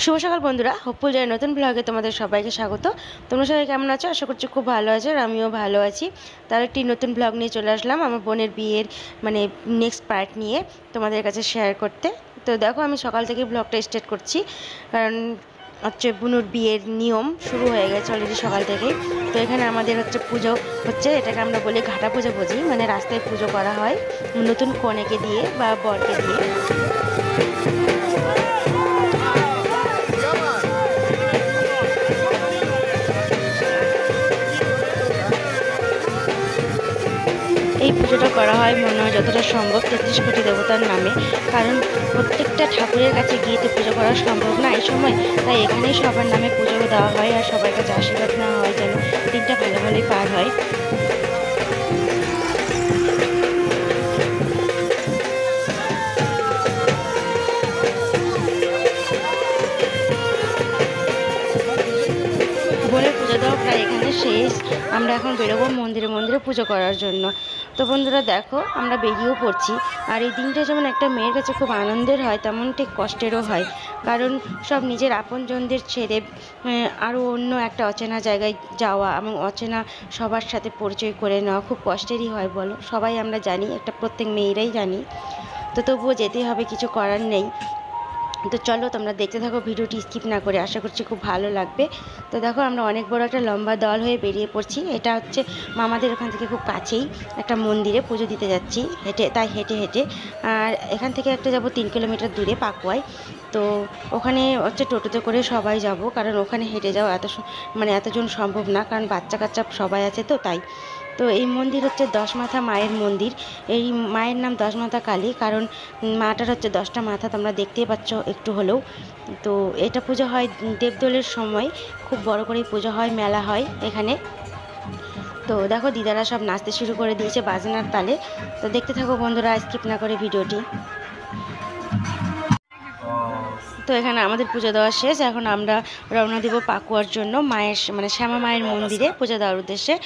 শুভ সকাল বন্ধুরা, হোপফুল জয়ের নতুন ব্লগে তোমাদের সবাইকে স্বাগত। তোমরা সবাই কেমন আছো? আশা করছি খুব ভালো আছো, আর আমিও ভালো আছি। তার একটি নতুন ব্লগ নিয়ে চলে আসলাম আমার বোনের বিয়ের নেক্সট পার্ট নিয়ে তোমাদের কাছে শেয়ার করতে। তো দেখো, আমি সকাল থেকে ব্লগটা স্টার্ট করছি, কারণ বুনুর বিয়ের নিয়ম শুরু হয়ে গেছে অলরেডি সকাল থেকেই। তো এখানে আমাদের পুজো হচ্ছে, এটাকে আমরা বলি ঘাটা পুজো বুঝি, রাস্তায় পুজো করা হয় নতুন কনেকে দিয়ে বা বরকে দিয়ে। এই পুজোটা করা হয় মনে হয় যতটা সম্ভব 33 কোটি দেবতার নামে, কারণ প্রত্যেকটা ঠাকুরের কাছে গিয়ে তো পুজো করা সম্ভব না এই সময়। তাই এখানেই সবার নামে পুজো দেওয়া হয় আর সবার কাছে আশীর্বাদ নেওয়া হয় যেন দিনটা ভালো ভালোই পার হয়। বোনের পুজো দেওয়া প্রায় এখানে শেষ। আমরা এখন বেরোবো মন্দিরে মন্দিরে পুজো করার জন্য। তো বন্ধুরা দেখো, আমরা বেরিয়েও পড়ছি। আর এই দিনটা যেমন একটা মেয়ের কাছে খুব আনন্দের হয়, তেমন ঠিক কষ্টেরও হয়, কারণ সব নিজের আপনজনদের ছেড়ে আরও অন্য একটা অচেনা জায়গায় যাওয়া এবং অচেনা সবার সাথে পরিচয় করে নেওয়া খুব কষ্টেরই হয়, বলো? সবাই আমরা জানি, একটা প্রত্যেক মেয়েরাই জানি। তো তবুও যেতেই হবে, কিছু করার নেই। তো চলো তোমরা দেখতে থাকো, ভিডিওটি স্কিপ না করে, আশা করছি খুব ভালো লাগবে। তো দেখো, আমরা অনেক বড় একটা লম্বা দল হয়ে বেরিয়ে পড়ছি। এটা হচ্ছে মামাদের ওখান থেকে খুব কাছেই একটা মন্দিরে পুজো দিতে যাচ্ছি হেঁটে হেঁটে। আর এখান থেকে একটা যাব 3 কিলোমিটার দূরে পাকুয়ায়। তো ওখানে টোটোতে করে সবাই যাব, কারণ ওখানে হেঁটে যাওয়া এতজন সম্ভব না, কারণ বাচ্চা কাচ্চা সবাই আছে তো তাই। তো এই মন্দির হচ্ছে 10 মাথা মায়ের মন্দির। এই মায়ের নাম 10 মাথা কালী, কারণ মাটার 10টা মাথা, তোমরা দেখতেই পাচ্ছ একটু হলেও। তো এটা পুজো হয় দেবদোলের সময়, খুব বড় করেই পুজো হয়, মেলা হয় এখানে। তো দেখো, দিদারা সব নাচতে শুরু করে দিয়েছে বাজনার তালে। তো দেখতে থাকো বন্ধুরা, স্কিপ না করে ভিডিওটি। তো এখানে আমাদের পুজো দেওয়া শেষ, এখন আমরা রওনা দিব পাকুয়ার জন্য, মায়ের শ্যামা মায়ের মন্দিরে পুজো দেওয়ার উদ্দেশ্যে।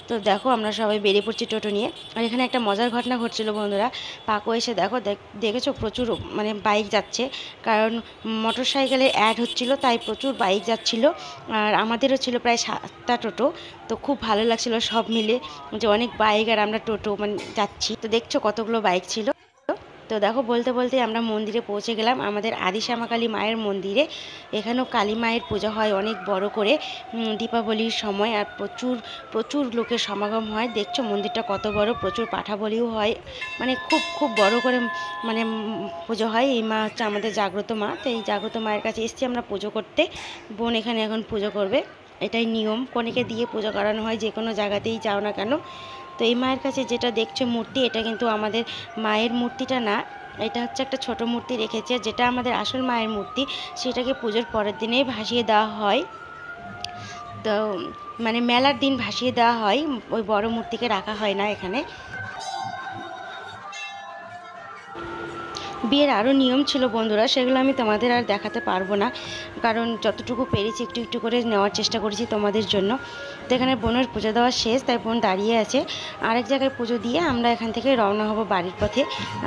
তো দেখো, আমরা সবাই বেরিয়ে পড়ছি টোটো নিয়ে। আর এখানে একটা মজার ঘটনা ঘটছিল বন্ধুরা। পাকুয়া এসে দেখেছো প্রচুর বাইক যাচ্ছে, কারণ মোটর সাইকেলের অ্যাড হচ্ছিল, তাই প্রচুর বাইক যাচ্ছিল। আর আমাদেরও ছিল প্রায় 7টা টোটো। তো খুব ভালো লাগছিল সব মিলে, যে অনেক বাইক আর আমরা টোটো যাচ্ছি। তো দেখছো কতগুলো বাইক ছিল। তো দেখো, বলতে বলতে আমরা মন্দিরে পৌঁছে গেলাম, আমাদের আদি শ্যামা কালী মায়ের মন্দিরে। এখানেও কালী মায়ের পুজো হয় অনেক বড় করে দীপাবলির সময়, আর প্রচুর প্রচুর লোকের সমাগম হয়। দেখছো মন্দিরটা কত বড়, প্রচুর পাঠা বলিও হয়, খুব খুব বড় করে পুজো হয়। এই মা হচ্ছে আমাদের জাগ্রত মা। তো এই জাগ্রত মায়ের কাছে এসেছি আমরা পুজো করতে। বোন এখানে এখন পুজো করবে, এটাই নিয়ম, কনেকে দিয়ে পুজো করানো হয় যে কোনো জায়গাতেই যাও না কেন। তো এই মায়ের কাছে যেটা দেখছো মূর্তি, এটা কিন্তু আমাদের মায়ের মূর্তিটা না, এটা হচ্ছে একটা ছোট মূর্তি রেখেছে। যেটা আমাদের আসল মায়ের মূর্তি, সেটাকে পুজোর পরের দিনেই ভাসিয়ে দেওয়া হয়। তো মেলার দিন ভাসিয়ে দেওয়া হয়, ওই বড় মূর্তিকে রাখা হয় না এখানে। বিয়ের আরও নিয়ম ছিল বন্ধুরা, সেগুলো আমি তোমাদের আর দেখাতে পারবো না, কারণ যতটুকু পেরেছি একটু একটু করে নেওয়ার চেষ্টা করেছি তোমাদের জন্য। তো এখানে বোনের পুজো দেওয়া শেষ, তাই বোন দাঁড়িয়ে আছে। আরেক জায়গায় পুজো দিয়ে আমরা এখান থেকে রওনা হব বাড়ির পথে।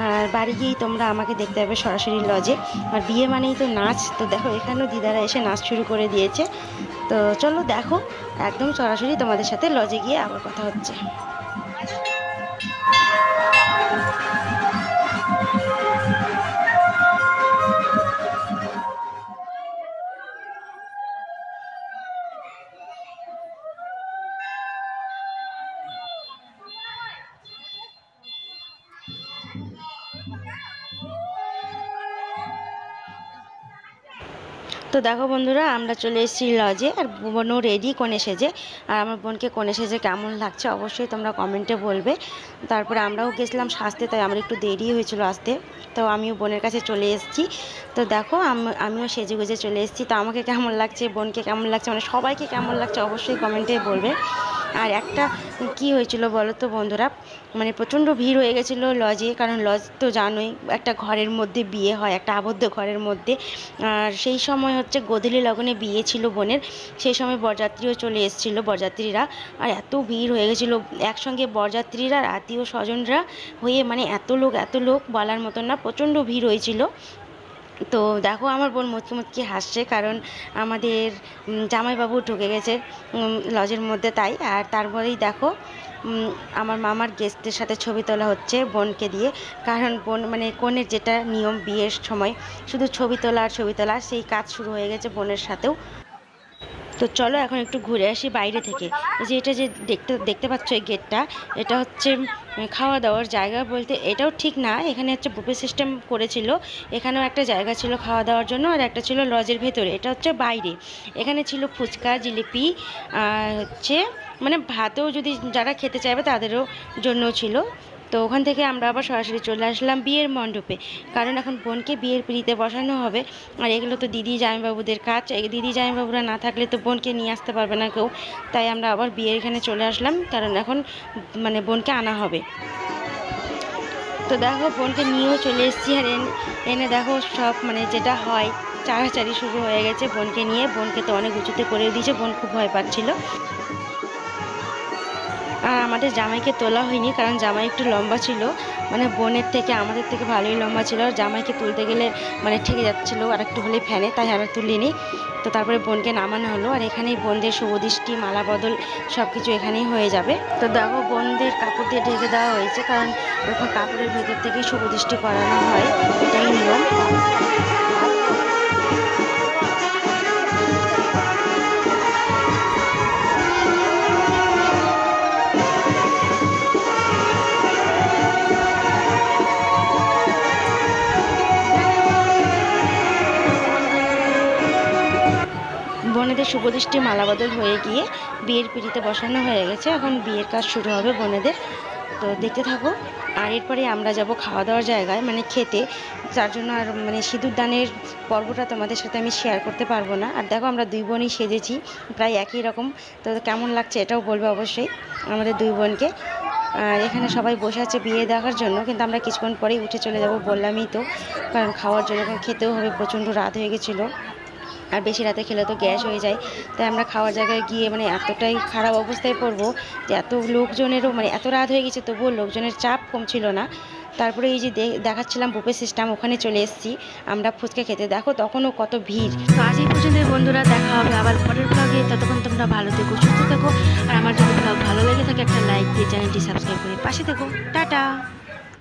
আর বাড়ি গিয়েই তোমরা আমাকে দেখতে পাবে সরাসরি লজে। আর বিয়ে মানেই তো নাচ। তো দেখো, এখানেও দিদারা এসে নাচ শুরু করে দিয়েছে। তো চলো দেখো, একদম সরাসরি তোমাদের সাথে লজে গিয়ে আবার কথা হচ্ছে। তো দেখো বন্ধুরা, আমরা চলে এসেছি লজে, আর বোনও রেডি কোণে সেজে। আর আমার বোনকে কোণে সেজে কেমন লাগছে অবশ্যই তোমরা কমেন্টে বলবে। তারপরে আমরাও গেছিলাম সাজতে, তাই আমার একটু দেরি হয়েছিল আসতে। তো আমিও বোনের কাছে চলে এসেছি। তো দেখো, আমিও সেজে গুজে চলে এসেছি। তো আমাকে কেমন লাগছে, বোনকে কেমন লাগছে, সবাইকে কেমন লাগছে অবশ্যই কমেন্টে বলবে। আর একটা কি হয়েছিল বলো তো বন্ধুরা, প্রচণ্ড ভিড় হয়ে গেছিলো লজে, কারণ লজ তো জানোই একটা ঘরের মধ্যে বিয়ে হয়, একটা আবদ্ধ ঘরের মধ্যে। আর সেই সময় গোধূলি লগনে বিয়ে ছিল বোনের, সেই সময় বরযাত্রীও চলে এসেছিলো, বরযাত্রীরা। আর এত ভিড় হয়ে গেছিলো, একসঙ্গে বরযাত্রীরা আর আত্মীয় স্বজনরা হয়ে এত লোক বলার মতন না, প্রচণ্ড ভিড় হয়েছিল। তো দেখো আমার বোন মুচকি মুচকি হাসছে, কারণ আমাদের জামাইবাবু ঢুকে গেছে লজের মধ্যে, তাই। আর তারপরেই দেখো আমার মামার গেস্টদের সাথে ছবি তোলা হচ্ছে বোনকে দিয়ে, কারণ বোন মানে কনের যেটা নিয়ম বিয়ের সময় শুধু ছবি তোলা আর ছবি তোলা, সেই কাজ শুরু হয়ে গেছে বোনের সাথেও। তো চলো এখন একটু ঘুরে আসি বাইরে থেকে। যে এটা যে দেখতে পাচ্ছ এই গেটটা, এটা হচ্ছে খাওয়া দাওয়ার জায়গা বলতে এটাও ঠিক না, এখানে হচ্ছে বুফে সিস্টেম করেছিল। এখানেও একটা জায়গা ছিল খাওয়া দাওয়ার জন্য, আর একটা ছিল লজের ভেতরে, এটা হচ্ছে বাইরে। এখানে ছিল ফুচকা, জিলিপি, আর হচ্ছে মানে ভাতও যদি যারা খেতে চাইবে তাদেরও জন্য ছিল। তো ওখান থেকে আমরা আবার সরাসরি চলে আসলাম বিয়ের মণ্ডপে, কারণ এখন বোনকে বিয়ের পিঁড়িতে বসানো হবে। আর এগুলো তো দিদি জামাইবাবুদের কাজ, এই দিদি জামাইবাবুরা না থাকলে তো বোনকে নিয়ে আসতে পারবে না কেউ, তাই আমরা আবার বিয়ের এখানে চলে আসলাম, কারণ এখন মানে বোনকে আনা হবে। তো দেখো বোনকে নিয়েও চলে এসেছি, আর এনে দেখো সব মানে যেটা হয় চাড়াচাড়ি শুরু হয়ে গেছে বোনকে নিয়ে। বোনকে তো অনেক উঁচুতে করে দিয়েছে, বোন খুব ভয় পাচ্ছিল। আর আমাদের জামাইকে তোলা হয়নি, কারণ জামাই একটু লম্বা ছিল, মানে বোনের থেকে আমাদের থেকে ভালোই লম্বা ছিল। আর জামাইকে তুলতে গেলে মানে ঠেকে যাচ্ছিলো আর একটু হলেই ফ্যানে, তাই আমরা তুলিনি। তো তারপরে বোনকে নামানো হলো, আর এখানেই বোনদের শুভদৃষ্টি মালা বদল সব কিছু এখানেই হয়ে যাবে। তো দেখো বোনদের কাপড় দিয়ে ঢেকে দেওয়া হয়েছে, কারণ ওরকম কাপড়ের ভেতর থেকেই শুভদৃষ্টি করানো হয়, এটাই নিয়ম। বোনেদের শুভদৃষ্টি মালাবদল হয়ে গিয়ে বিয়ের পিঁড়িতে বসানো হয়ে গেছে, এখন বিয়ের কাজ শুরু হবে বোনেদের। তো দেখতে থাকো। আর এরপরে আমরা যাব খাওয়া দাওয়ার জায়গায়, মানে খেতে, যার জন্য আর মানে সিঁদুর দানের পর্বটা তোমাদের সাথে আমি শেয়ার করতে পারবো না। আর দেখো আমরা দুই বোনই সেজেছি প্রায় একই রকম, তো কেমন লাগছে এটাও বলবে অবশ্যই আমাদের দুই বোনকে। আর এখানে সবাই বসে আছে বিয়ে দেখার জন্য, কিন্তু আমরা কিছুক্ষণ পরেই উঠে চলে যাব, বললামই তো, কারণ খাওয়ার জন্য খেতেও হবে, প্রচণ্ড রাত হয়ে গেছিলো। আর বেশি রাতে খেলে তো গ্যাস হয়ে যায়, তাই আমরা খাওয়ার জায়গায় গিয়ে মানে এতটাই খারাপ অবস্থায় পড়বো যে এত লোকজনেরও মানে এত রাত হয়ে গেছে, তবুও লোকজনের চাপ কমছিল না। তারপরে এই যে দেখাচ্ছিলাম বুফে সিস্টেম, ওখানে চলে এসেছি আমরা ফুচকা খেতে, দেখো তখনও কত ভিড়। তো আজ এই পর্যন্ত বন্ধুরা, দেখা হবে আবার পরের ব্লগে। ততক্ষণ তোমরা ভালো থেকো, সুস্থ থেকো, আর আমার যদি ব্লগ ভালো লেগে থাকে একটা লাইক দিয়ে চ্যানেলটি সাবস্ক্রাইব করে পাশে থেকো। টাটা।